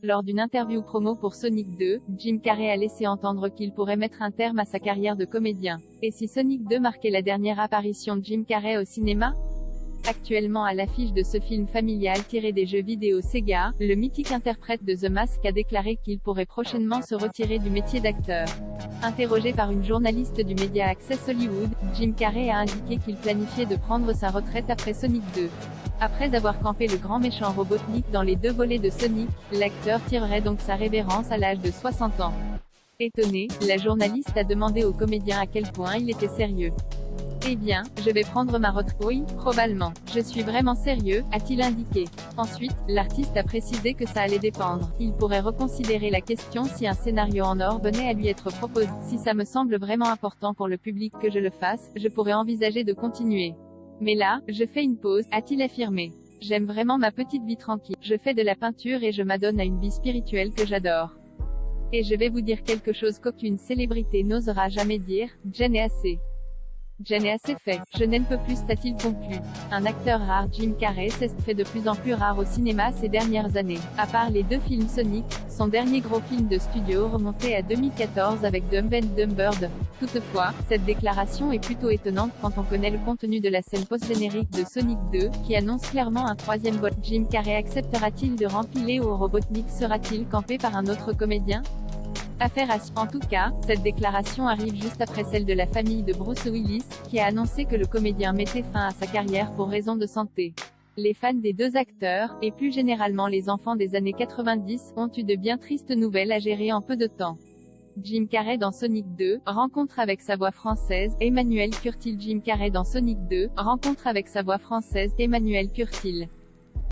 Lors d'une interview promo pour Sonic 2, Jim Carrey a laissé entendre qu'il pourrait mettre un terme à sa carrière de comédien. Et si Sonic 2 marquait la dernière apparition de Jim Carrey au cinéma? Actuellement à l'affiche de ce film familial tiré des jeux vidéo Sega, le mythique interprète de The Mask a déclaré qu'il pourrait prochainement se retirer du métier d'acteur. Interrogé par une journaliste du média Access Hollywood, Jim Carrey a indiqué qu'il planifiait de prendre sa retraite après Sonic 2. Après avoir campé le grand méchant Robotnik dans les 2 volets de Sonic, l'acteur tirerait donc sa révérence à l'âge de 60 ans. Étonné, la journaliste a demandé au comédien à quel point il était sérieux. Eh bien, je vais prendre ma retraite. Oui, probablement. Je suis vraiment sérieux, a-t-il indiqué. Ensuite, l'artiste a précisé que ça allait dépendre. Il pourrait reconsidérer la question si un scénario en or venait à lui être proposé. Si ça me semble vraiment important pour le public que je le fasse, je pourrais envisager de continuer. Mais là, je fais une pause, a-t-il affirmé. J'aime vraiment ma petite vie tranquille. Je fais de la peinture et je m'adonne à une vie spirituelle que j'adore. Et je vais vous dire quelque chose qu'aucune célébrité n'osera jamais dire, J'en ai assez. J'en ai assez fait, je n'en peux plus, a-t-il conclu. Un acteur rare, Jim Carrey s'est fait de plus en plus rare au cinéma ces dernières années. À part les 2 films Sonic, son dernier gros film de studio remontait à 2014 avec Dumb and Dumber 2. Toutefois, cette déclaration est plutôt étonnante quand on connaît le contenu de la scène post-générique de Sonic 2, qui annonce clairement un 3e volet. Jim Carrey acceptera-t-il de rempiler ou Robotnik sera-t-il campé par un autre comédien? Affaire à suivre. En tout cas, cette déclaration arrive juste après celle de la famille de Bruce Willis, qui a annoncé que le comédien mettait fin à sa carrière pour raison de santé. Les fans des 2 acteurs, et plus généralement les enfants des années 90, ont eu de bien tristes nouvelles à gérer en peu de temps. Jim Carrey dans Sonic 2, rencontre avec sa voix française, Emmanuel Curtil. Jim Carrey dans Sonic 2, rencontre avec sa voix française, Emmanuel Curtil.